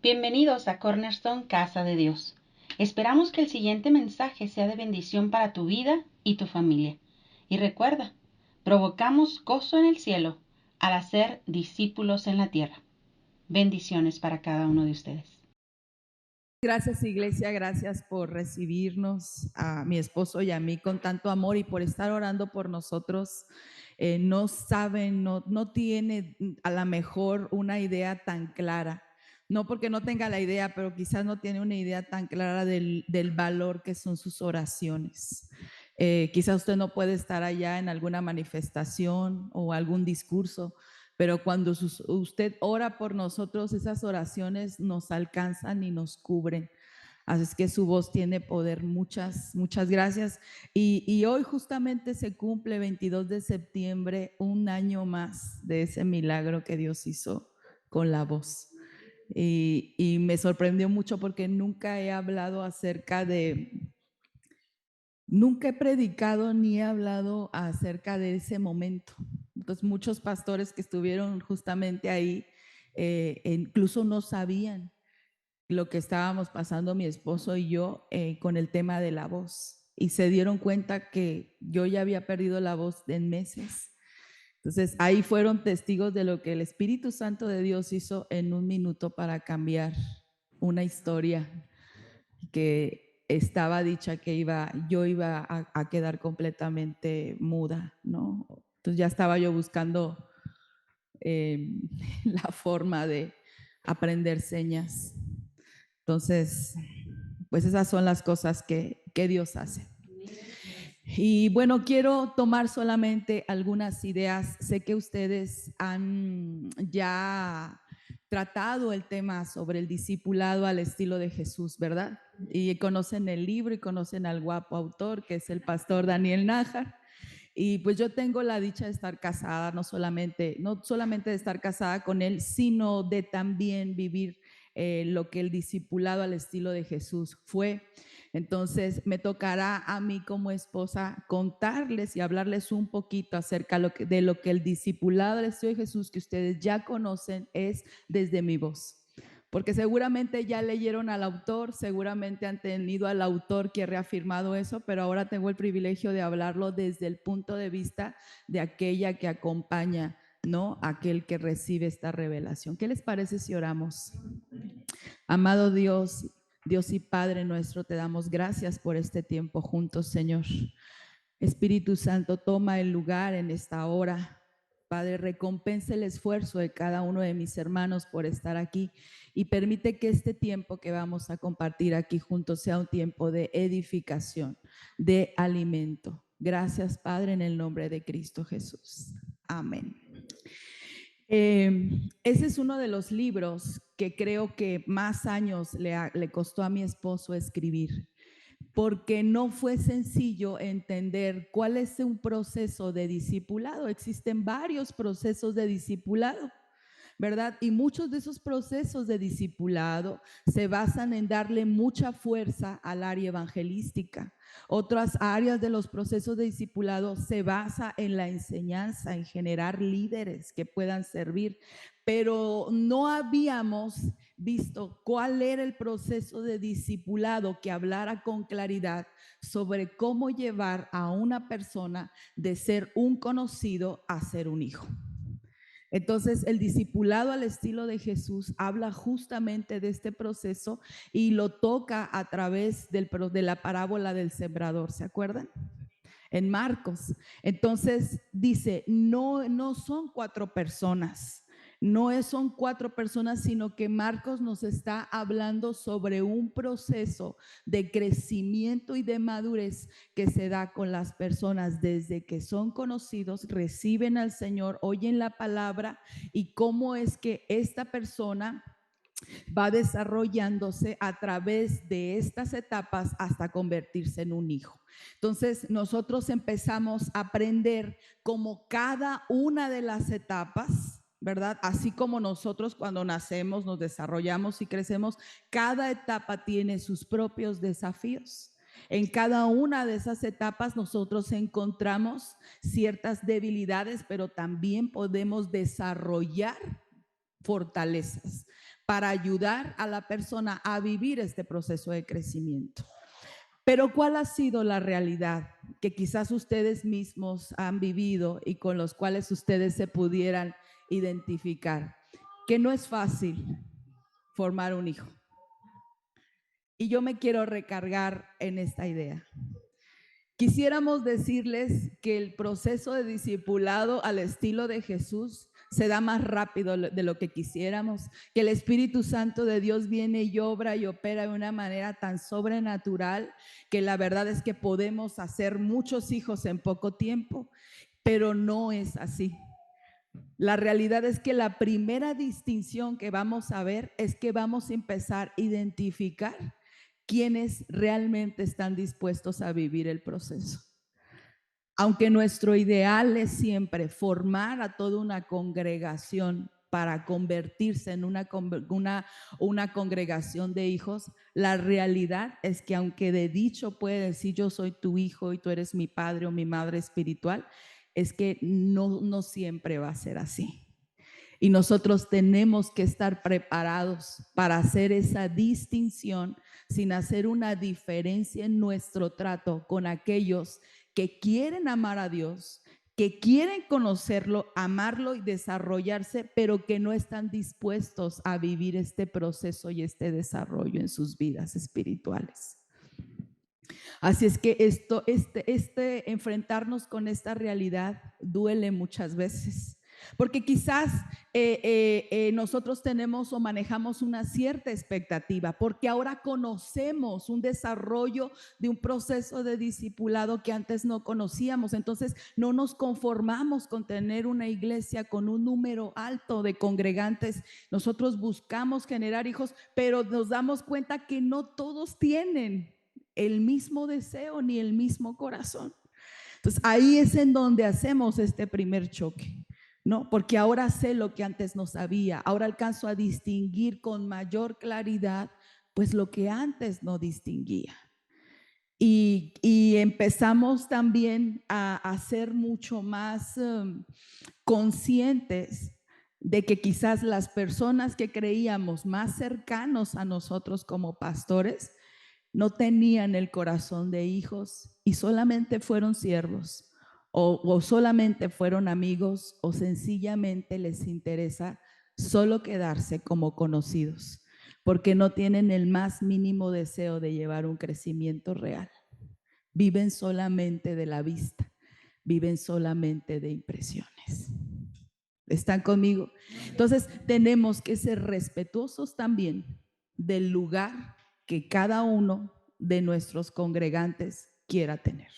Bienvenidos a Cornerstone Casa de Dios. Esperamos que el siguiente mensaje sea de bendición para tu vida y tu familia. Y recuerda, provocamos gozo en el cielo al hacer discípulos en la tierra. Bendiciones para cada uno de ustedes. Gracias, iglesia, gracias por recibirnos a mi esposo y a mí con tanto amor y por estar orando por nosotros. No saben, no tiene a lo mejor una idea tan clara. No porque no tenga la idea, pero quizás no tiene una idea tan clara del valor que son sus oraciones. Quizás usted no puede estar allá en alguna manifestación o algún discurso, pero cuando usted ora por nosotros, esas oraciones nos alcanzan y nos cubren. Así es que su voz tiene poder. Muchas, muchas gracias. Y hoy justamente se cumple 22 de septiembre, un año más de ese milagro que Dios hizo con la voz. Y me sorprendió mucho porque nunca he hablado acerca de, nunca he predicado ni he hablado acerca de ese momento. Entonces muchos pastores que estuvieron justamente ahí incluso no sabían lo que estábamos pasando mi esposo y yo con el tema de la voz. Y se dieron cuenta que yo ya había perdido la voz en meses. Entonces ahí fueron testigos de lo que el Espíritu Santo de Dios hizo en un minuto para cambiar una historia que estaba dicha que yo iba a quedar completamente muda, ¿no? Entonces ya estaba yo buscando eh, la forma de aprender señas. Entonces, pues esas son las cosas que Dios hace. Y bueno, quiero tomar solamente algunas ideas. Sé que ustedes han ya tratado el tema sobre el discipulado al estilo de Jesús, ¿verdad? Y conocen el libro y conocen al guapo autor que es el pastor Daniel Nájar. Y pues yo tengo la dicha de estar casada, no solamente de estar casada con él, sino de también vivir lo que el discipulado al estilo de Jesús fue. Entonces me tocará a mí como esposa contarles y hablarles un poquito acerca de lo que el discipulado al estilo de Jesús que ustedes ya conocen es desde mi voz. Porque seguramente ya leyeron al autor, seguramente han tenido al autor que ha reafirmado eso, pero ahora tengo el privilegio de hablarlo desde el punto de vista de aquella que acompaña, ¿no? Aquel que recibe esta revelación. ¿Qué les parece si oramos? Amado Dios, Dios y Padre nuestro, te damos gracias por este tiempo juntos, Señor. Espíritu Santo, toma el lugar en esta hora. Padre, recompensa el esfuerzo de cada uno de mis hermanos por estar aquí y permite que este tiempo que vamos a compartir aquí juntos sea un tiempo de edificación, de alimento. Gracias, Padre, en el nombre de Cristo Jesús. Amén. Ese es uno de los libros que creo que más años le costó a mi esposo escribir, porque no fue sencillo entender cuál es un proceso de discipulado. Existen varios procesos de discipulado, ¿verdad? Y muchos de esos procesos de discipulado se basan en darle mucha fuerza al área evangelística. Otras áreas de los procesos de discipulado se basa en la enseñanza, en generar líderes que puedan servir, pero no habíamos visto cuál era el proceso de discipulado que hablara con claridad sobre cómo llevar a una persona de ser un conocido a ser un hijo. Entonces, el discipulado al estilo de Jesús habla justamente de este proceso y lo toca a través de la parábola del sembrador, ¿se acuerdan? En Marcos. Entonces dice, no son cuatro personas, son cuatro personas, sino que Marcos nos está hablando sobre un proceso de crecimiento y de madurez que se da con las personas desde que son conocidos, reciben al Señor, oyen la palabra y cómo es que esta persona va desarrollándose a través de estas etapas hasta convertirse en un hijo. Entonces, nosotros empezamos a aprender como cada una de las etapas, ¿verdad? Así como nosotros cuando nacemos, nos desarrollamos y crecemos, cada etapa tiene sus propios desafíos. En cada una de esas etapas nosotros encontramos ciertas debilidades, pero también podemos desarrollar fortalezas. para ayudar a la persona a vivir este proceso de crecimiento. Pero ¿cuál ha sido la realidad que quizás ustedes mismos han vivido y con los cuales ustedes se pudieran identificar? Que no es fácil formar un hijo. Y yo me quiero recargar en esta idea. Quisiéramos decirles que el proceso de discipulado al estilo de Jesús se da más rápido de lo que quisiéramos, que el Espíritu Santo de Dios viene y obra y opera de una manera tan sobrenatural que la verdad es que podemos hacer muchos hijos en poco tiempo, pero no es así. La realidad es que la primera distinción que vamos a ver es que vamos a empezar a identificar quienes realmente están dispuestos a vivir el proceso. Aunque nuestro ideal es siempre formar a toda una congregación para convertirse en una congregación de hijos, la realidad es que aunque de dicho puede decir yo soy tu hijo y tú eres mi padre o mi madre espiritual, es que no siempre va a ser así. Y nosotros tenemos que estar preparados para hacer esa distinción sin hacer una diferencia en nuestro trato con aquellos que quieren amar a Dios, que quieren conocerlo, amarlo y desarrollarse, pero que no están dispuestos a vivir este proceso y este desarrollo en sus vidas espirituales. Así es que enfrentarnos con esta realidad duele muchas veces. Porque quizás nosotros tenemos o manejamos una cierta expectativa, porque ahora conocemos un desarrollo de un proceso de discipulado que antes no conocíamos. Entonces no nos conformamos con tener una iglesia con un número alto de congregantes. Nosotros buscamos generar hijos, pero nos damos cuenta que no todos tienen el mismo deseo ni el mismo corazón. Entonces ahí es en donde hacemos este primer choque, ¿no? Porque ahora sé lo que antes no sabía, ahora alcanzo a distinguir con mayor claridad pues lo que antes no distinguía. Y empezamos también a ser mucho más conscientes de que quizás las personas que creíamos más cercanos a nosotros como pastores no tenían el corazón de hijos y solamente fueron siervos o solamente fueron amigos o sencillamente les interesa solo quedarse como conocidos porque no tienen el más mínimo deseo de llevar un crecimiento real. Viven solamente de la vista, viven solamente de impresiones. ¿Están conmigo? Entonces tenemos que ser respetuosos también del lugar que cada uno de nuestros congregantes quiera tener.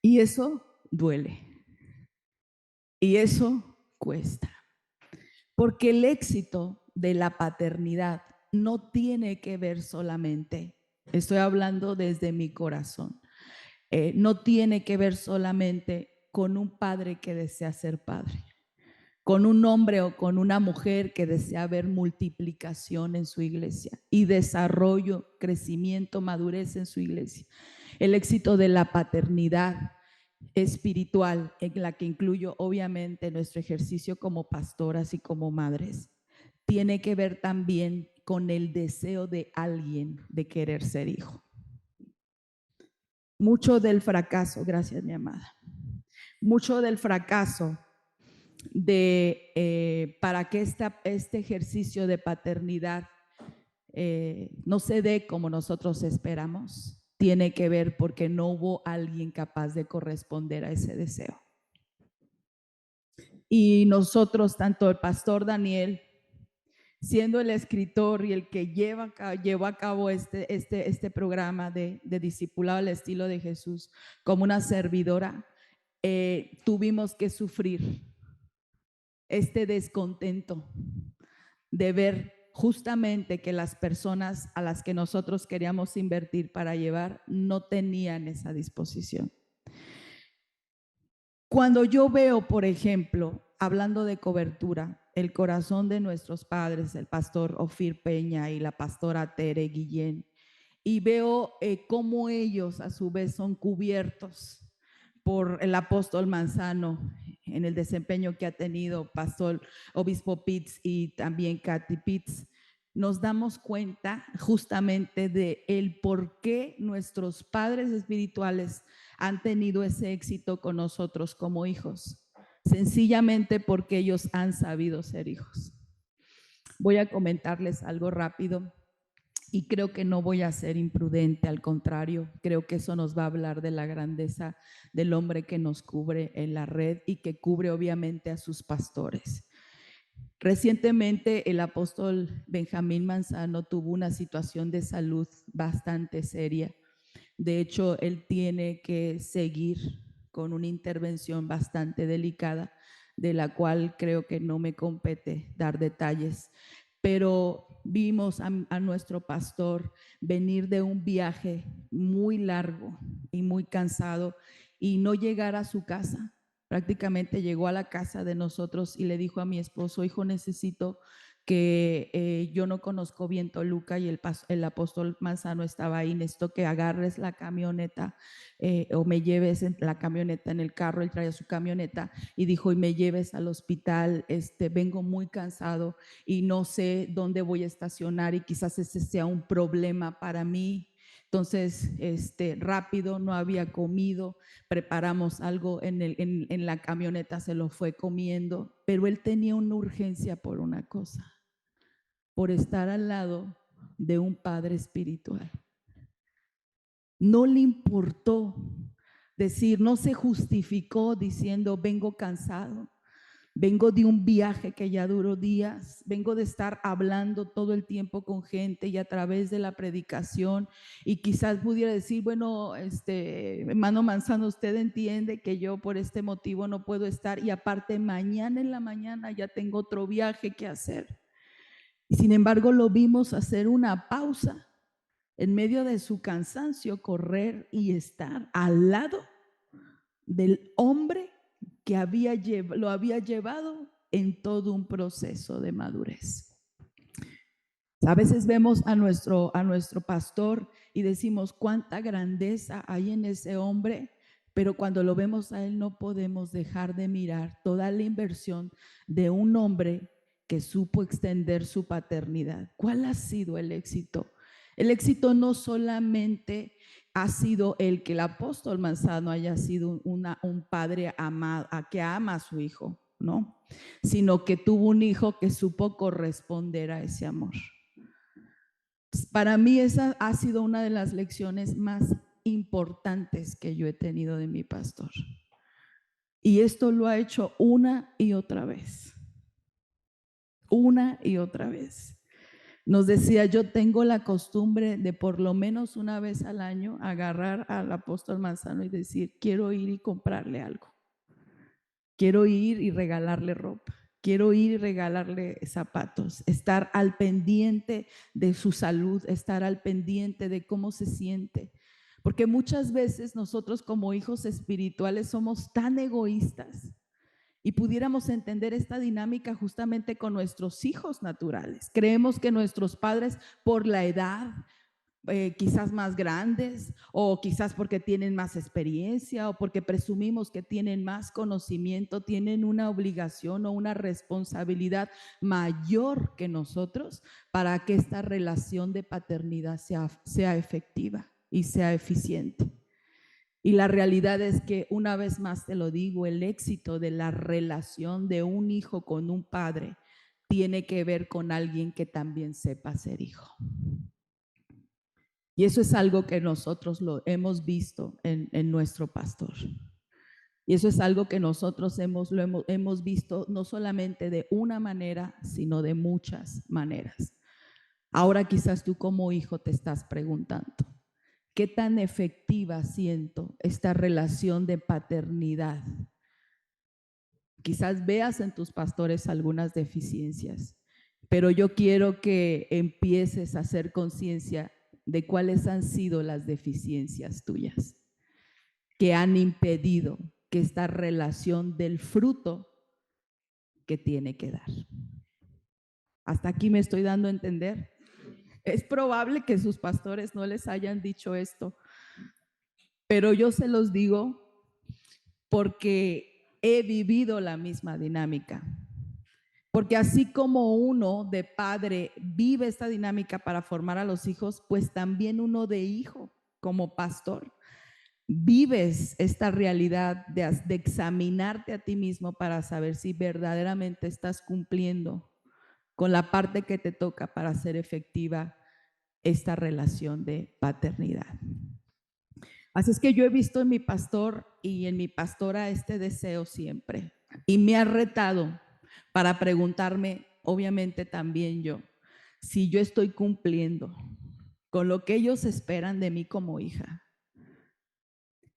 Y eso duele. Y eso cuesta. Porque el éxito de la paternidad no tiene que ver solamente, estoy hablando desde mi corazón, no tiene que ver solamente con un padre que desea ser padre, con un hombre o con una mujer que desea ver multiplicación en su iglesia y desarrollo, crecimiento, madurez en su iglesia. El éxito de la paternidad espiritual, en la que incluyo obviamente nuestro ejercicio como pastoras y como madres, tiene que ver también con el deseo de alguien de querer ser hijo. Mucho del fracaso, gracias mi amada, mucho del fracaso para que este ejercicio de paternidad no se dé como nosotros esperamos, tiene que ver porque no hubo alguien capaz de corresponder a ese deseo. Y nosotros, tanto el pastor Daniel, siendo el escritor y el que llevó a cabo este programa de discipulado al estilo de Jesús, como una servidora, tuvimos que sufrir este descontento de ver justamente que las personas a las que nosotros queríamos invertir para llevar no tenían esa disposición. Cuando yo veo, por ejemplo, hablando de cobertura, el corazón de nuestros padres, el pastor Ofir Peña y la pastora Tere Guillén, y veo cómo ellos a su vez son cubiertos por el apóstol Manzano en el desempeño que ha tenido Pastor Obispo Pitts y también Kathy Pitts, nos damos cuenta justamente de el por qué nuestros padres espirituales han tenido ese éxito con nosotros como hijos. Sencillamente porque ellos han sabido ser hijos. Voy a comentarles algo rápido y creo que no voy a ser imprudente, al contrario, creo que eso nos va a hablar de la grandeza del hombre que nos cubre en la red y que cubre obviamente a sus pastores. Recientemente el apóstol Benjamín Manzano tuvo una situación de salud bastante seria. De hecho, él tiene que seguir con una intervención bastante delicada, de la cual creo que no me compete dar detalles. Pero vimos a nuestro pastor venir de un viaje muy largo y muy cansado y no llegar a su casa. Prácticamente llegó a la casa de nosotros y le dijo a mi esposo: hijo, necesito que yo no conozco bien Toluca y el apóstol Manzano estaba ahí, necesito que agarres la camioneta o me lleves en la camioneta, en el carro, él traía su camioneta y dijo: y me lleves al hospital, vengo muy cansado y no sé dónde voy a estacionar y quizás ese sea un problema para mí. Entonces, rápido, no había comido, preparamos algo en la camioneta, se lo fue comiendo, pero él tenía una urgencia por una cosa, por estar al lado de un padre espiritual. No le importó decir, no se justificó diciendo: vengo cansado, vengo de un viaje que ya duró días, vengo de estar hablando todo el tiempo con gente y a través de la predicación, y quizás pudiera decir: bueno, hermano Manzano, usted entiende que yo por este motivo no puedo estar y aparte mañana en la mañana ya tengo otro viaje que hacer. Y sin embargo lo vimos hacer una pausa en medio de su cansancio, correr y estar al lado del hombre que lo había llevado en todo un proceso de madurez. A veces vemos a nuestro pastor y decimos: cuánta grandeza hay en ese hombre, pero cuando lo vemos a él no podemos dejar de mirar toda la inversión de un hombre que supo extender su paternidad. ¿Cuál ha sido el éxito? El éxito no solamente ha sido el que el apóstol Manzano haya sido un padre amado, que ama a su hijo, ¿no? Sino que tuvo un hijo que supo corresponder a ese amor. Para mí esa ha sido una de las lecciones más importantes que yo he tenido de mi pastor. Y esto lo ha hecho una y otra vez. Una y otra vez. Nos decía: yo tengo la costumbre de por lo menos una vez al año agarrar al apóstol Manzano y decir: quiero ir y comprarle algo. Quiero ir y regalarle ropa. Quiero ir y regalarle zapatos, estar al pendiente de su salud, estar al pendiente de cómo se siente. Porque muchas veces nosotros como hijos espirituales somos tan egoístas y pudiéramos entender esta dinámica justamente con nuestros hijos naturales. Creemos que nuestros padres, por la edad, quizás más grandes, o quizás porque tienen más experiencia, o porque presumimos que tienen más conocimiento, tienen una obligación o una responsabilidad mayor que nosotros para que esta relación de paternidad sea efectiva y sea eficiente. Y la realidad es que, una vez más te lo digo, el éxito de la relación de un hijo con un padre tiene que ver con alguien que también sepa ser hijo. Y eso es algo que nosotros lo hemos visto en nuestro pastor. Y eso es algo que nosotros hemos visto no solamente de una manera, sino de muchas maneras. Ahora quizás tú como hijo te estás preguntando: ¿qué tan efectiva siento esta relación de paternidad? Quizás veas en tus pastores algunas deficiencias, pero yo quiero que empieces a hacer conciencia de cuáles han sido las deficiencias tuyas que han impedido que esta relación del fruto que tiene que dar. Hasta aquí me estoy dando a entender. Es probable que sus pastores no les hayan dicho esto, pero yo se los digo porque he vivido la misma dinámica. Porque así como uno de padre vive esta dinámica para formar a los hijos, pues también uno de hijo como pastor vives esta realidad de examinarte a ti mismo para saber si verdaderamente estás cumpliendo con la parte que te toca para hacer efectiva esta relación de paternidad. Así es que yo he visto en mi pastor y en mi pastora este deseo siempre, y me ha retado para preguntarme, obviamente también yo, si yo estoy cumpliendo con lo que ellos esperan de mí como hija,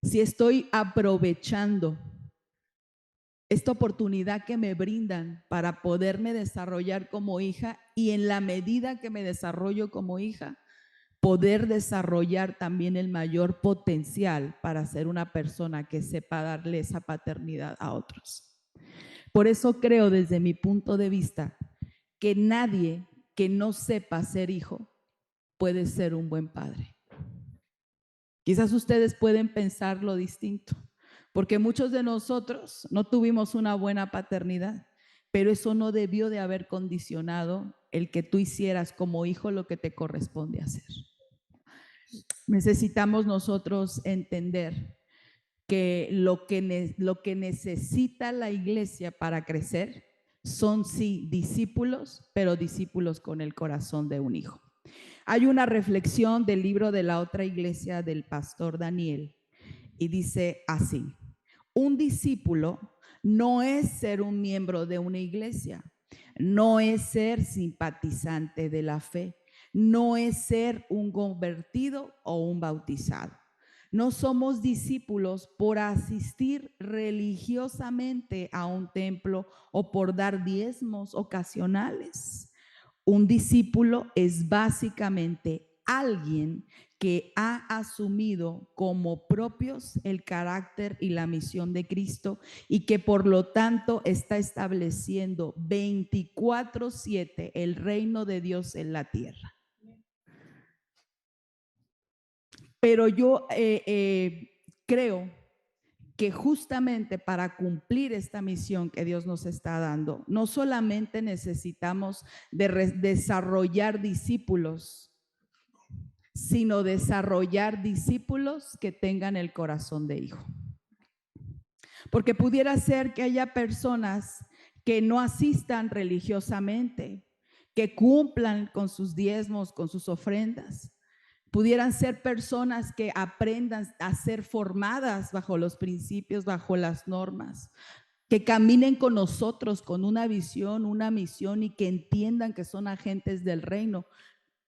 si estoy aprovechando esta oportunidad que me brindan para poderme desarrollar como hija, y en la medida que me desarrollo como hija, poder desarrollar también el mayor potencial para ser una persona que sepa darle esa paternidad a otros. Por eso creo, desde mi punto de vista, que nadie que no sepa ser hijo puede ser un buen padre. Quizás ustedes pueden pensar lo distinto, porque muchos de nosotros no tuvimos una buena paternidad, pero eso no debió de haber condicionado el que tú hicieras como hijo lo que te corresponde hacer. Necesitamos nosotros entender que lo que necesita la iglesia para crecer son sí discípulos, pero discípulos con el corazón de un hijo. Hay una reflexión del libro de la otra iglesia del pastor Daniel y dice así: un discípulo no es ser un miembro de una iglesia, no es ser simpatizante de la fe, no es ser un convertido o un bautizado. No somos discípulos por asistir religiosamente a un templo o por dar diezmos ocasionales. Un discípulo es básicamente alguien que ha asumido como propios el carácter y la misión de Cristo y que por lo tanto está estableciendo 24/7 el reino de Dios en la tierra. Pero yo creo que justamente para cumplir esta misión que Dios nos está dando, no solamente necesitamos desarrollar discípulos, sino desarrollar discípulos que tengan el corazón de hijo. Porque pudiera ser que haya personas que no asistan religiosamente, que cumplan con sus diezmos, con sus ofrendas. Pudieran ser personas que aprendan a ser formadas bajo los principios, bajo las normas, que caminen con nosotros con una visión, una misión y que entiendan que son agentes del reino,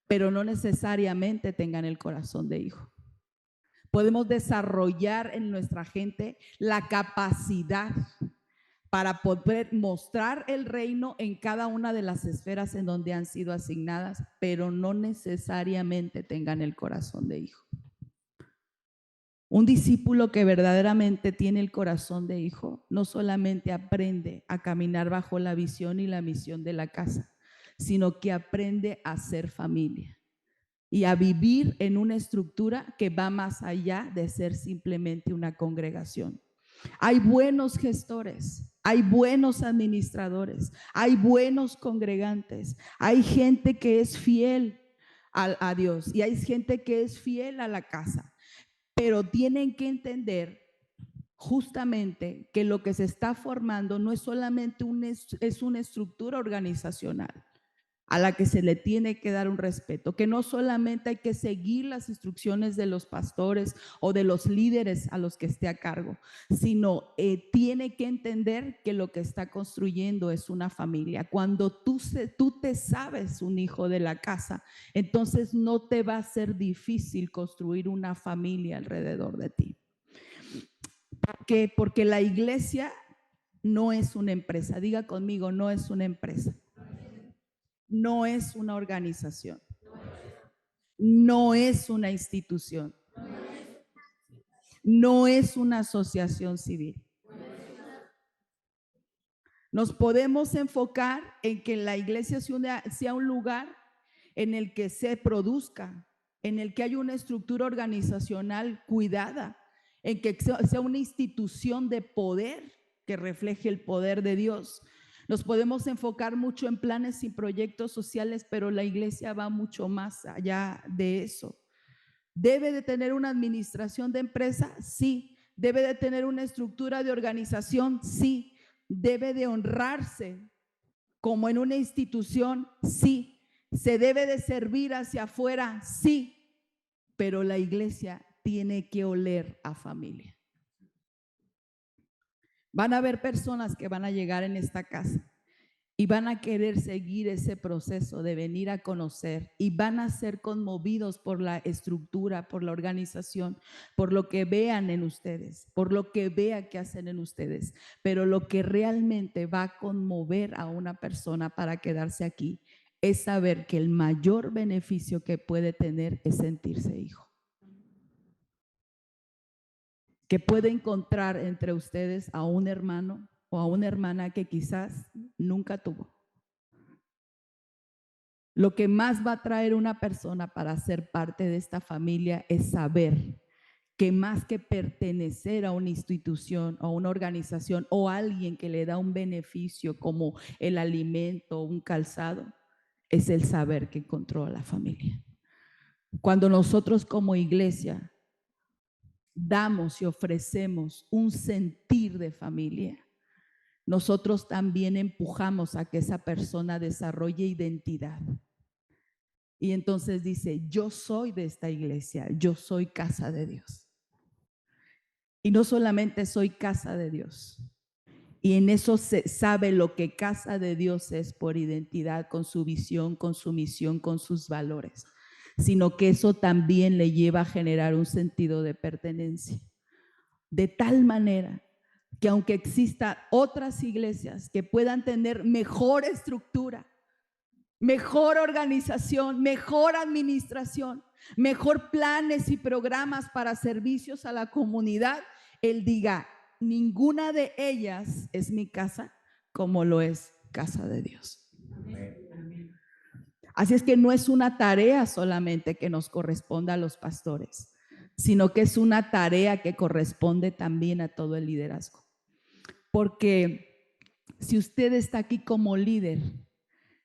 pero no necesariamente tengan el corazón de hijo. Podemos desarrollar en nuestra gente la capacidad para poder mostrar el reino en cada una de las esferas en donde han sido asignadas, pero no necesariamente tengan el corazón de hijo. Un discípulo que verdaderamente tiene el corazón de hijo no solamente aprende a caminar bajo la visión y la misión de la casa, sino que aprende a ser familia y a vivir en una estructura que va más allá de ser simplemente una congregación. Hay buenos gestores, hay buenos administradores, hay buenos congregantes, hay gente que es fiel a Dios y hay gente que es fiel a la casa, pero tienen que entender justamente que lo que se está formando no es solamente es una estructura organizacional a la que se le tiene que dar un respeto, que no solamente hay que seguir las instrucciones de los pastores o de los líderes a los que esté a cargo, sino tiene que entender que lo que está construyendo es una familia. Cuando tú te sabes un hijo de la casa, entonces no te va a ser difícil construir una familia alrededor de ti. ¿Por qué? Porque la iglesia no es una empresa. Diga conmigo, no es una empresa. No es una organización, no es una institución, no es una asociación civil. Nos podemos enfocar en que la iglesia sea un lugar en el que se produzca, en el que haya una estructura organizacional cuidada, en que sea una institución de poder, que refleje el poder de Dios. Nos podemos enfocar mucho en planes y proyectos sociales, pero la iglesia va mucho más allá de eso. ¿Debe de tener una administración de empresa? Sí. ¿Debe de tener una estructura de organización? Sí. ¿Debe de honrarse como en una institución? Sí. ¿Se debe de servir hacia afuera? Sí. Pero la iglesia tiene que oler a familia. Van a haber personas que van a llegar en esta casa y van a querer seguir ese proceso de venir a conocer y van a ser conmovidos por la estructura, por la organización, por lo que vean en ustedes, por lo que vean que hacen en ustedes. Pero lo que realmente va a conmover a una persona para quedarse aquí es saber que el mayor beneficio que puede tener es sentirse hijo. Que puede encontrar entre ustedes a un hermano o a una hermana que quizás nunca tuvo. Lo que más va a traer una persona para ser parte de esta familia es saber que más que pertenecer a una institución o una organización o alguien que le da un beneficio como el alimento o un calzado, es el saber que encontró a la familia. Cuando nosotros como iglesia damos y ofrecemos un sentir de familia, nosotros también empujamos a que esa persona desarrolle identidad. Y entonces dice, yo soy de esta iglesia, yo soy casa de Dios. Y no solamente soy casa de Dios, y en eso se sabe lo que casa de Dios es por identidad, con su visión, con su misión, con sus valores, sino que eso también le lleva a generar un sentido de pertenencia. De tal manera que aunque exista otras iglesias que puedan tener mejor estructura, mejor organización, mejor administración, mejor planes y programas para servicios a la comunidad, él diga, ninguna de ellas es mi casa como lo es casa de Dios. Así es que no es una tarea solamente que nos corresponda a los pastores, sino que es una tarea que corresponde también a todo el liderazgo. Porque si usted está aquí como líder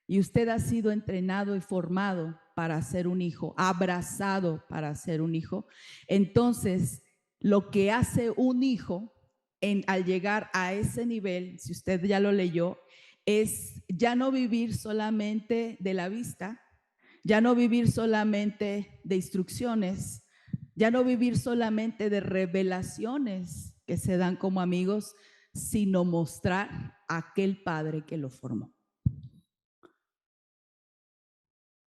y usted ha sido entrenado y formado para ser un hijo, abrazado para ser un hijo, entonces lo que hace un hijo al llegar a ese nivel, si usted ya lo leyó, es ya no vivir solamente de la vista, ya no vivir solamente de instrucciones, ya no vivir solamente de revelaciones que se dan como amigos, sino mostrar a aquel padre que lo formó.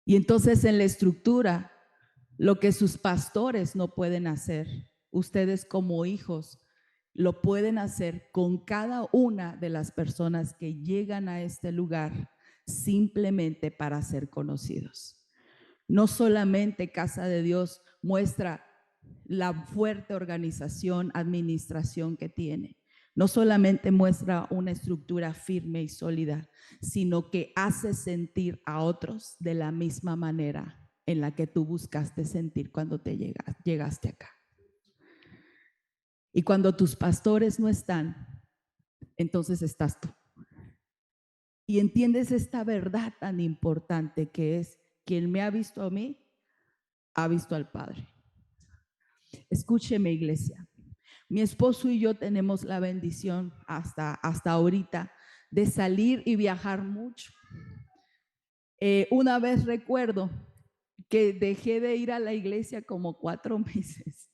Y entonces en la estructura, lo que sus pastores no pueden hacer, ustedes como hijos lo pueden hacer con cada una de las personas que llegan a este lugar simplemente para ser conocidos. No solamente Casa de Dios muestra la fuerte organización, administración que tiene, no solamente muestra una estructura firme y sólida, sino que hace sentir a otros de la misma manera en la que tú buscaste sentir cuando te llegaste acá. Y cuando tus pastores no están, entonces estás tú. Y entiendes esta verdad tan importante que es, quien me ha visto a mí, ha visto al Padre. Escúcheme, iglesia. Mi esposo y yo tenemos la bendición hasta ahorita de salir y viajar mucho. Una vez recuerdo que dejé de ir a la iglesia como 4 meses.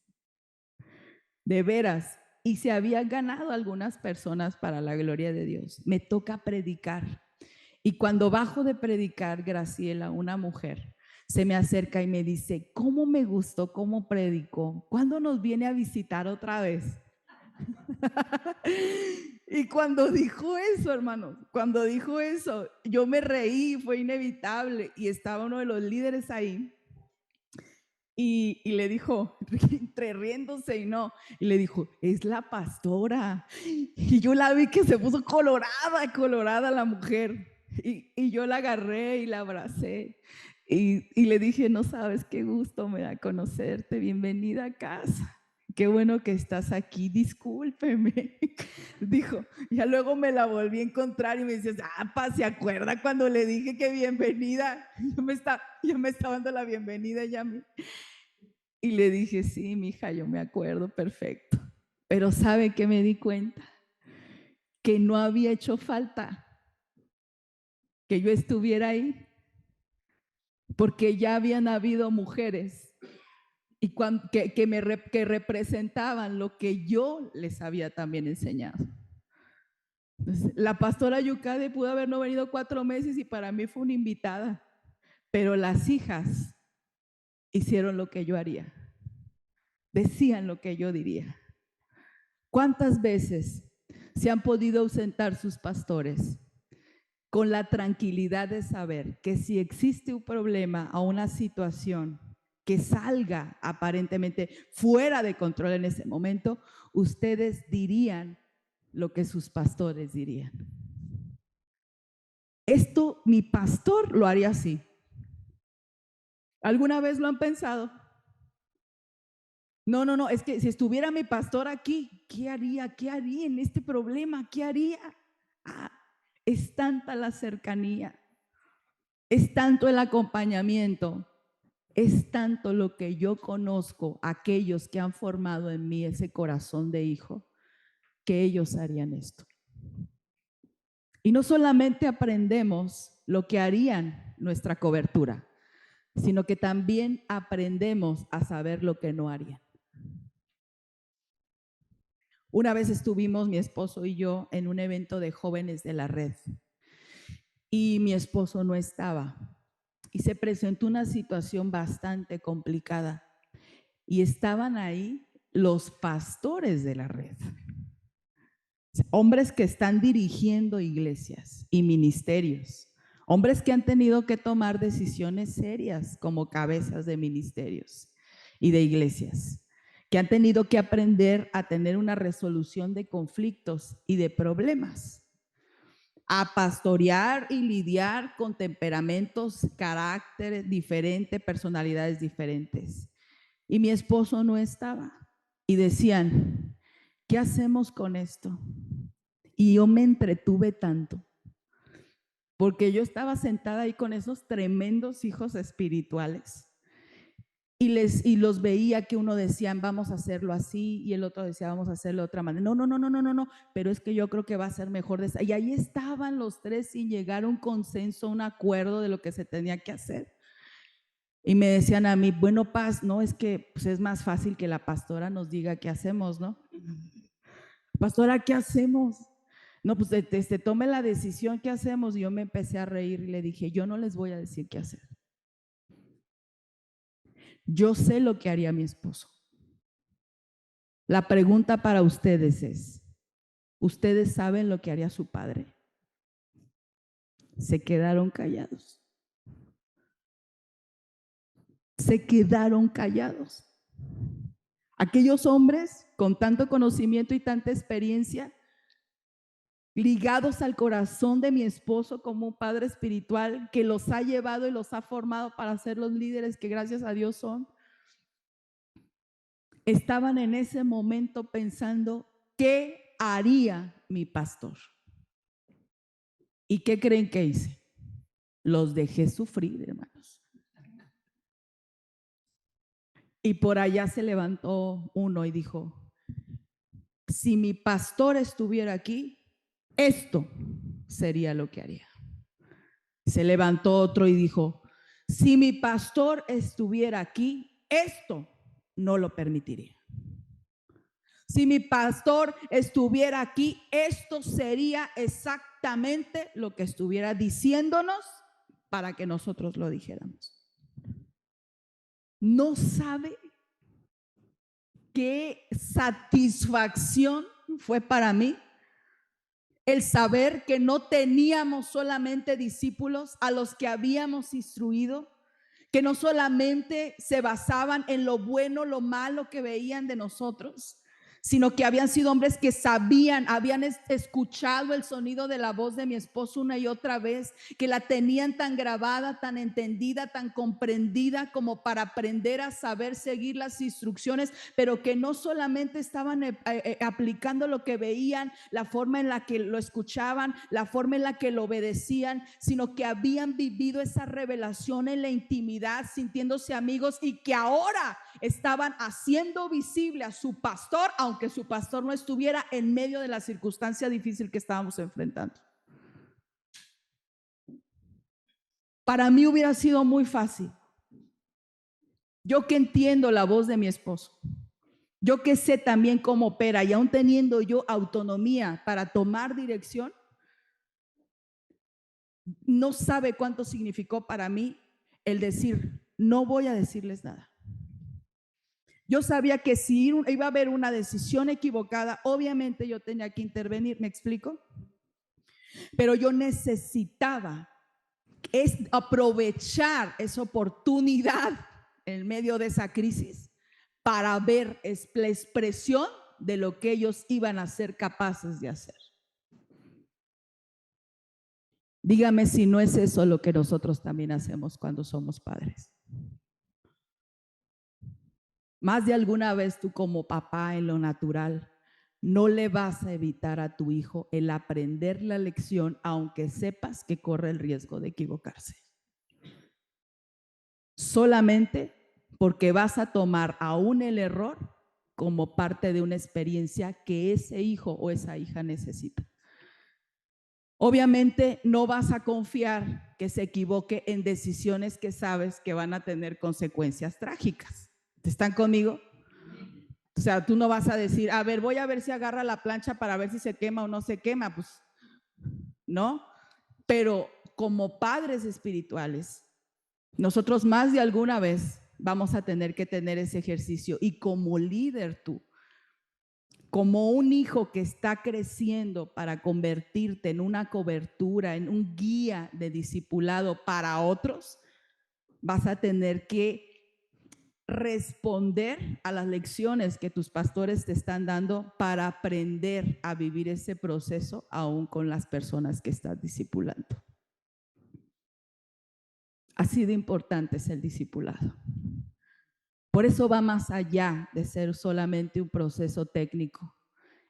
De veras. Y se habían ganado algunas personas para la gloria de Dios. Me toca predicar. Y cuando bajo de predicar, Graciela, una mujer, se me acerca y me dice, ¿cómo me gustó cómo predicó? ¿Cuándo nos viene a visitar otra vez? Y cuando dijo eso, hermanos, cuando dijo eso, yo me reí, fue inevitable. Y estaba uno de los líderes ahí. Y le dijo, entre riéndose y no, y le dijo, es la pastora. Y yo la vi que se puso colorada la mujer. Y yo la agarré y la abracé. Y le dije, no sabes qué gusto me da conocerte, bienvenida a casa. qué bueno que estás aquí, discúlpeme. Dijo, ya luego me la volví a encontrar y me dices, ¿se acuerda cuando le dije que bienvenida? Ya me estaba dando la bienvenida ya a mí. Y le dije, sí, mija, yo me acuerdo perfecto. Pero ¿sabe qué me di cuenta? Que no había hecho falta que yo estuviera ahí, porque ya habían habido mujeres y que representaban lo que yo les había también enseñado. Entonces, la pastora Yucade pudo haber no venido 4 meses y para mí fue una invitada, pero las hijas hicieron lo que yo haría, decían lo que yo diría. ¿Cuántas veces se han podido ausentar sus pastores con la tranquilidad de saber que si existe un problema o una situación que salga aparentemente fuera de control en ese momento, ustedes dirían lo que sus pastores dirían? Esto mi pastor lo haría así. ¿Alguna vez lo han pensado? No, es que si estuviera mi pastor aquí, ¿qué haría? ¿Qué haría en este problema? ¿Qué haría? Es tanta la cercanía, es tanto el acompañamiento, es tanto lo que yo conozco, aquellos que han formado en mí ese corazón de hijo, que ellos harían esto. Y no solamente aprendemos lo que harían nuestra cobertura, sino que también aprendemos a saber lo que no harían. Una vez estuvimos mi esposo y yo en un evento de jóvenes de la red y mi esposo no estaba y se presentó una situación bastante complicada y estaban ahí los pastores de la red, hombres que están dirigiendo iglesias y ministerios, hombres que han tenido que tomar decisiones serias como cabezas de ministerios y de iglesias, que han tenido que aprender a tener una resolución de conflictos y de problemas, a pastorear y lidiar con temperamentos, caracteres diferentes, personalidades diferentes. Y mi esposo no estaba. Y decían, ¿qué hacemos con esto? Y yo me entretuve tanto, porque yo estaba sentada ahí con esos tremendos hijos espirituales y los veía que uno decía, vamos a hacerlo así, y el otro decía, vamos a hacerlo de otra manera. No, pero es que yo creo que va a ser mejor de esa. Y ahí estaban los tres sin llegar a un consenso, un acuerdo de lo que se tenía que hacer. Y me decían a mí, bueno, Paz, no, es que pues es más fácil que la pastora nos diga qué hacemos, ¿no? Pastora, ¿qué hacemos? No, pues tome la decisión, ¿qué hacemos? Y yo me empecé a reír y le dije, yo no les voy a decir qué hacer. Yo sé lo que haría mi esposo. La pregunta para ustedes es, ¿ustedes saben lo que haría su padre? Se quedaron callados. Se quedaron callados. Aquellos hombres con tanto conocimiento y tanta experiencia, ligados al corazón de mi esposo como un padre espiritual que los ha llevado y los ha formado para ser los líderes que gracias a Dios son, estaban en ese momento pensando, ¿qué haría mi pastor? ¿Y qué creen que hice? Los dejé sufrir, hermanos. Y por allá se levantó uno y dijo, si mi pastor estuviera aquí, esto sería lo que haría. Se levantó otro y dijo, si mi pastor estuviera aquí, esto no lo permitiría. Si mi pastor estuviera aquí, esto sería exactamente lo que estuviera diciéndonos para que nosotros lo dijéramos. No sabe qué satisfacción fue para mí el saber que no teníamos solamente discípulos a los que habíamos instruido, que no solamente se basaban en lo bueno, lo malo que veían de nosotros, sino que habían sido hombres que sabían, habían escuchado el sonido de la voz de mi esposo una y otra vez, que la tenían tan grabada, tan entendida, tan comprendida como para aprender a saber seguir las instrucciones, pero que no solamente estaban aplicando lo que veían, la forma en la que lo escuchaban, la forma en la que lo obedecían, sino que habían vivido esa revelación en la intimidad, sintiéndose amigos, y que ahora estaban haciendo visible a su pastor, aunque su pastor no estuviera en medio de la circunstancia difícil que estábamos enfrentando. Para mí hubiera sido muy fácil. Yo que entiendo la voz de mi esposo, yo que sé también cómo opera, y aún teniendo yo autonomía para tomar dirección, no sabe cuánto significó para mí el decir, no voy a decirles nada. Yo sabía que si iba a haber una decisión equivocada, obviamente yo tenía que intervenir, ¿me explico? Pero yo necesitaba aprovechar esa oportunidad en medio de esa crisis para ver la expresión de lo que ellos iban a ser capaces de hacer. Dígame si no es eso lo que nosotros también hacemos cuando somos padres. Más de alguna vez tú como papá en lo natural no le vas a evitar a tu hijo el aprender la lección, aunque sepas que corre el riesgo de equivocarse. Solamente porque vas a tomar aún el error como parte de una experiencia que ese hijo o esa hija necesita. Obviamente no vas a confiar que se equivoque en decisiones que sabes que van a tener consecuencias trágicas. ¿Están conmigo? O sea, tú no vas a decir, a ver, voy a ver si agarra la plancha para ver si se quema o no se quema, pues, ¿no? Pero como padres espirituales, nosotros más de alguna vez vamos a tener que tener ese ejercicio, y como líder tú, como un hijo que está creciendo para convertirte en una cobertura, en un guía de discipulado para otros, vas a tener que responder a las lecciones que tus pastores te están dando para aprender a vivir ese proceso aún con las personas que estás discipulando. Así de importante es el discipulado. Por eso va más allá de ser solamente un proceso técnico,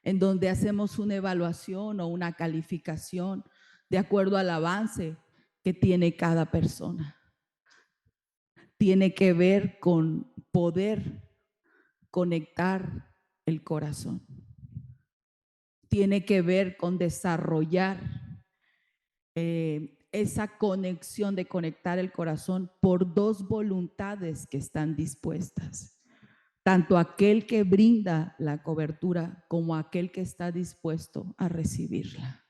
en donde hacemos una evaluación o una calificación de acuerdo al avance que tiene cada persona. Tiene que ver con poder conectar el corazón. Tiene que ver con desarrollar esa conexión de conectar el corazón por dos voluntades que están dispuestas. Tanto aquel que brinda la cobertura como aquel que está dispuesto a recibirla.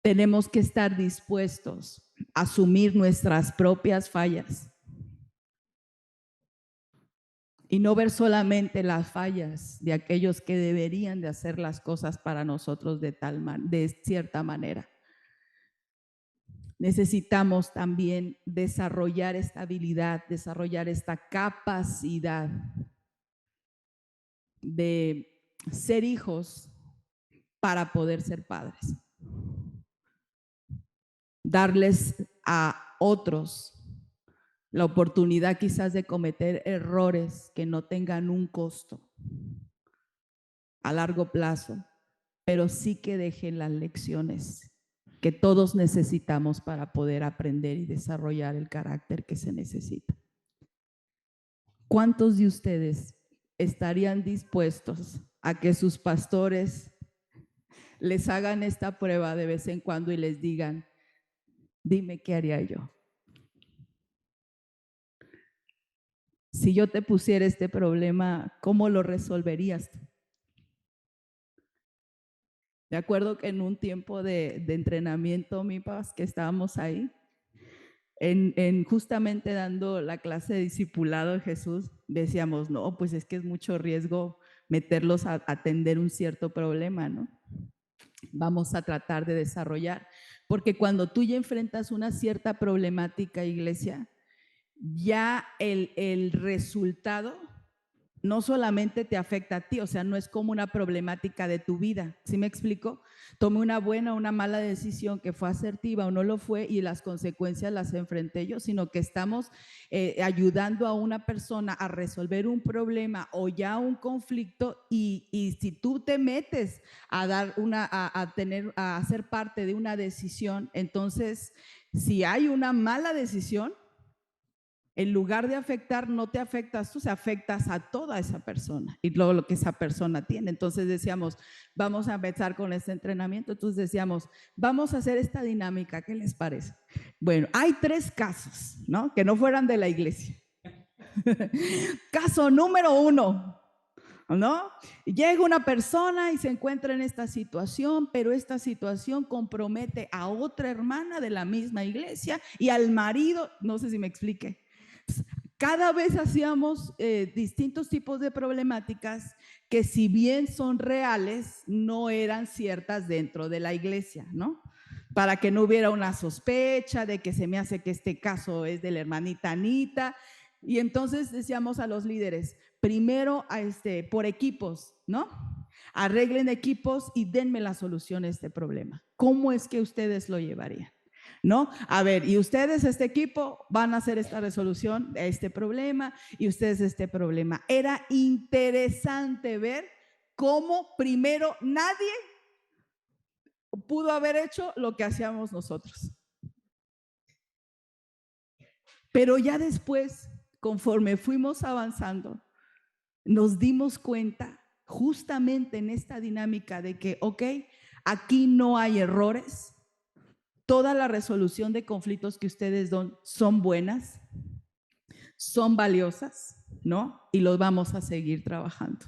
Tenemos que estar dispuestos a asumir nuestras propias fallas y no ver solamente las fallas de aquellos que deberían de hacer las cosas para nosotros de cierta manera. Necesitamos también desarrollar esta habilidad, desarrollar esta capacidad de ser hijos para poder ser padres. Darles a otros la oportunidad quizás de cometer errores que no tengan un costo a largo plazo, pero sí que dejen las lecciones que todos necesitamos para poder aprender y desarrollar el carácter que se necesita. ¿Cuántos de ustedes estarían dispuestos a que sus pastores les hagan esta prueba de vez en cuando y les digan, dime qué haría yo? Si yo te pusiera este problema, ¿cómo lo resolverías? Me acuerdo que en un tiempo de entrenamiento, mi papá, que estábamos ahí, justamente dando la clase de discipulado de Jesús, decíamos, no, pues es que es mucho riesgo meterlos a atender un cierto problema, ¿no? Vamos a tratar de desarrollar, porque cuando tú ya enfrentas una cierta problemática, iglesia, ya el resultado no solamente te afecta a ti, o sea, no es como una problemática de tu vida. ¿Sí me explico? Tomé una buena o una mala decisión que fue asertiva o no lo fue y las consecuencias las enfrenté yo, sino que estamos ayudando a una persona a resolver un problema o ya un conflicto y si tú te metes a dar a ser parte de una decisión, entonces si hay una mala decisión, en lugar de afectar, no te afectas tú, se afectas a toda esa persona y lo que esa persona tiene. Entonces decíamos, vamos a empezar con este entrenamiento. Entonces decíamos, vamos a hacer esta dinámica, ¿qué les parece? Bueno, hay 3 casos, ¿no? Que no fueran de la iglesia. Caso número 1, ¿no? Llega una persona y se encuentra en esta situación, pero esta situación compromete a otra hermana de la misma iglesia y al marido, no sé si me explique. Cada vez hacíamos distintos tipos de problemáticas que si bien son reales, no eran ciertas dentro de la iglesia, ¿no? Para que no hubiera una sospecha de que se me hace que este caso es de la hermanita Anita. Y entonces decíamos a los líderes, primero por equipos, ¿no? Arreglen equipos y denme la solución a este problema. ¿Cómo es que ustedes lo llevarían? ¿No? A ver, y ustedes, este equipo, van a hacer esta resolución de este problema y ustedes este problema. Era interesante ver cómo primero nadie pudo haber hecho lo que hacíamos nosotros. Pero ya después, conforme fuimos avanzando, nos dimos cuenta justamente en esta dinámica de que, ok, aquí no hay errores, toda la resolución de conflictos que ustedes dan son buenas, son valiosas, ¿no? Y los vamos a seguir trabajando.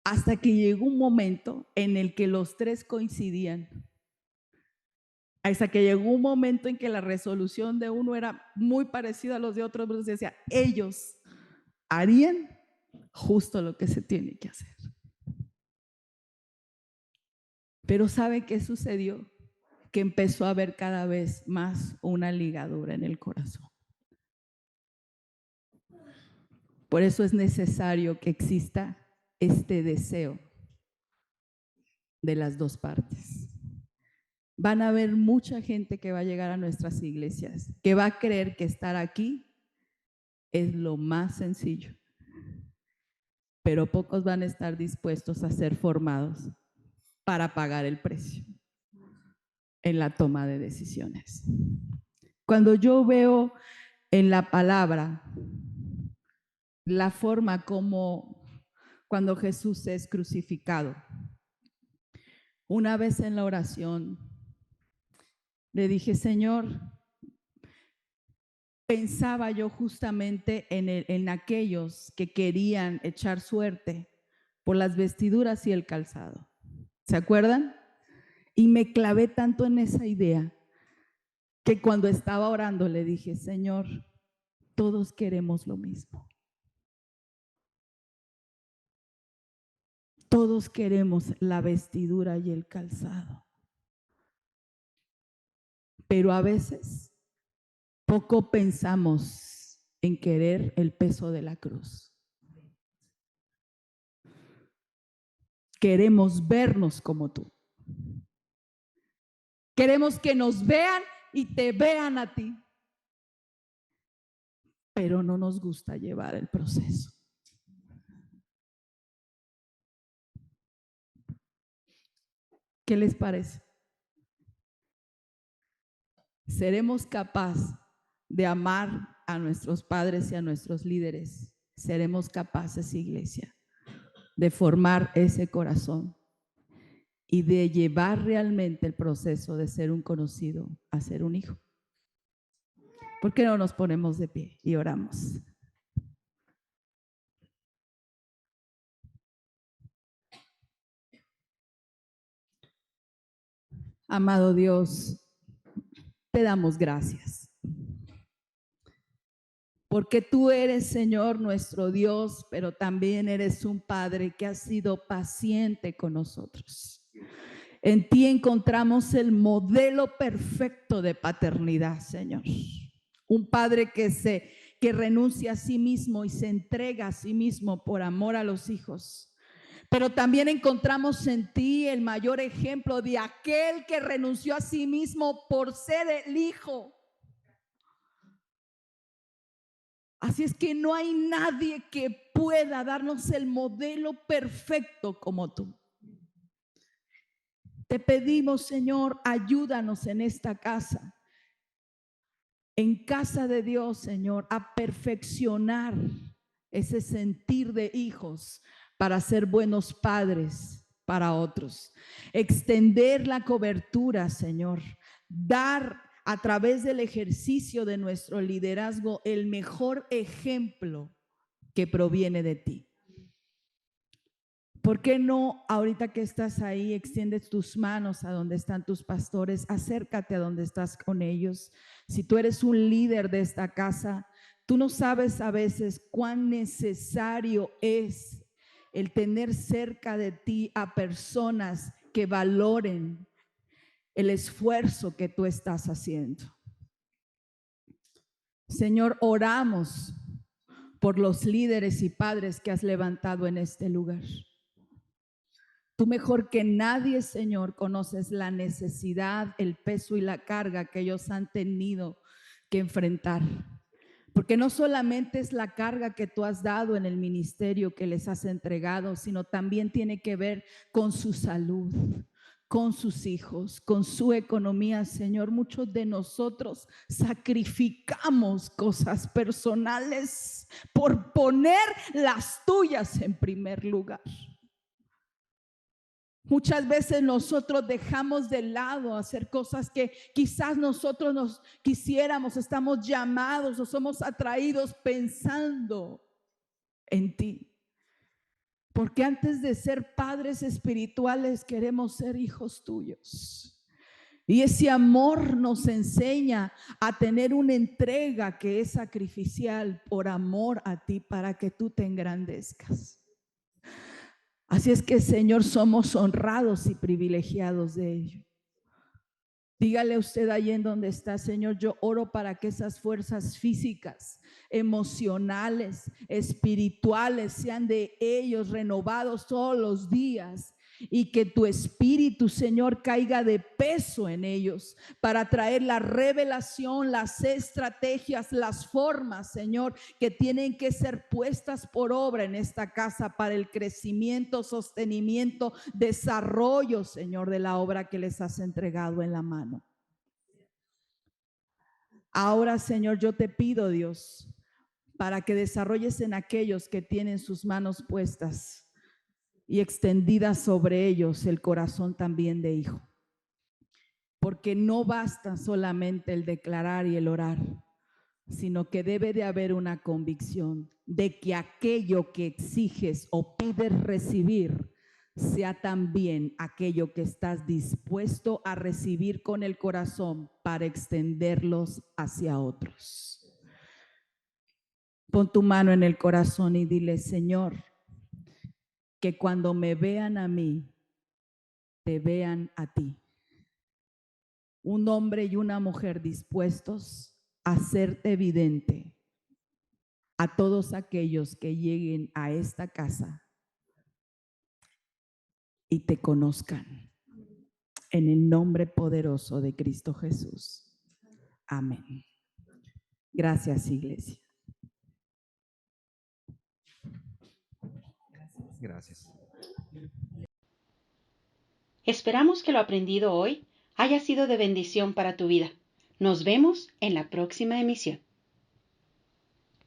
Hasta que llegó un momento en el que los 3 coincidían. Hasta que llegó un momento en que la resolución de uno era muy parecida a los de otros, pero se decía, ellos harían justo lo que se tiene que hacer. Pero ¿sabe qué sucedió? Que empezó a haber cada vez más una ligadura en el corazón. Por eso es necesario que exista este deseo de las 2 partes. Van a haber mucha gente que va a llegar a nuestras iglesias, que va a creer que estar aquí es lo más sencillo, pero pocos van a estar dispuestos a ser formados para pagar el precio en la toma de decisiones. Cuando yo veo en la palabra la forma como cuando Jesús es crucificado, una vez en la oración le dije, Señor, pensaba yo justamente en aquellos que querían echar suerte por las vestiduras y el calzado. ¿Se acuerdan? Y me clavé tanto en esa idea que cuando estaba orando le dije, Señor, todos queremos lo mismo. Todos queremos la vestidura y el calzado. Pero a veces poco pensamos en querer el peso de la cruz. Queremos vernos como tú. Queremos que nos vean y te vean a ti. Pero no nos gusta llevar el proceso. ¿Qué les parece? ¿Seremos capaces de amar a nuestros padres y a nuestros líderes? ¿Seremos capaces, iglesia, de formar ese corazón y de llevar realmente el proceso de ser un conocido a ser un hijo? ¿Por qué no nos ponemos de pie y oramos? Amado Dios, te damos gracias. Porque tú eres, Señor, nuestro Dios, pero también eres un Padre que ha sido paciente con nosotros. En ti encontramos el modelo perfecto de paternidad, Señor. Un Padre que renuncia a sí mismo y se entrega a sí mismo por amor a los hijos. Pero también encontramos en ti el mayor ejemplo de aquel que renunció a sí mismo por ser el Hijo. Así es que no hay nadie que pueda darnos el modelo perfecto como tú. Te pedimos, Señor, ayúdanos en esta casa, en casa de Dios, Señor, a perfeccionar ese sentir de hijos para ser buenos padres para otros. Extender la cobertura, Señor. Dar a través del ejercicio de nuestro liderazgo el mejor ejemplo que proviene de ti. ¿Por qué no, ahorita que estás ahí, extiendes tus manos a donde están tus pastores? Acércate a donde estás con ellos. Si tú eres un líder de esta casa, tú no sabes a veces cuán necesario es el tener cerca de ti a personas que valoren el esfuerzo que tú estás haciendo. Señor, oramos por los líderes y padres que has levantado en este lugar. Tú mejor que nadie, Señor, conoces la necesidad, el peso y la carga que ellos han tenido que enfrentar. Porque no solamente es la carga que tú has dado en el ministerio que les has entregado, sino también tiene que ver con su salud, con sus hijos, con su economía, Señor. Muchos de nosotros sacrificamos cosas personales por poner las tuyas en primer lugar. Muchas veces nosotros dejamos de lado hacer cosas que quizás nosotros nos quisiéramos, estamos llamados o somos atraídos pensando en ti. Porque antes de ser padres espirituales queremos ser hijos tuyos. Y ese amor nos enseña a tener una entrega que es sacrificial por amor a ti para que tú te engrandezcas. Así es que, Señor, somos honrados y privilegiados de ello. Dígale usted ahí en donde está, Señor, yo oro para que esas fuerzas físicas, emocionales, espirituales sean de ellos renovados todos los días y que tu espíritu, Señor, caiga de peso en ellos para traer la revelación, las estrategias, las formas, Señor, que tienen que ser puestas por obra en esta casa para el crecimiento, sostenimiento, desarrollo, Señor, de la obra que les has entregado en la mano. Ahora, Señor, yo te pido, Dios, para que desarrolles en aquellos que tienen sus manos puestas y extendida sobre ellos el corazón también de hijo. Porque no basta solamente el declarar y el orar, sino que debe de haber una convicción de que aquello que exiges o pides recibir sea también aquello que estás dispuesto a recibir con el corazón para extenderlos hacia otros. Pon tu mano en el corazón y dile, Señor, que cuando me vean a mí, te vean a ti. Un hombre y una mujer dispuestos a hacerte evidente a todos aquellos que lleguen a esta casa y te conozcan. En el nombre poderoso de Cristo Jesús. Amén. Gracias, iglesia. Gracias. Esperamos que lo aprendido hoy haya sido de bendición para tu vida. Nos vemos en la próxima emisión.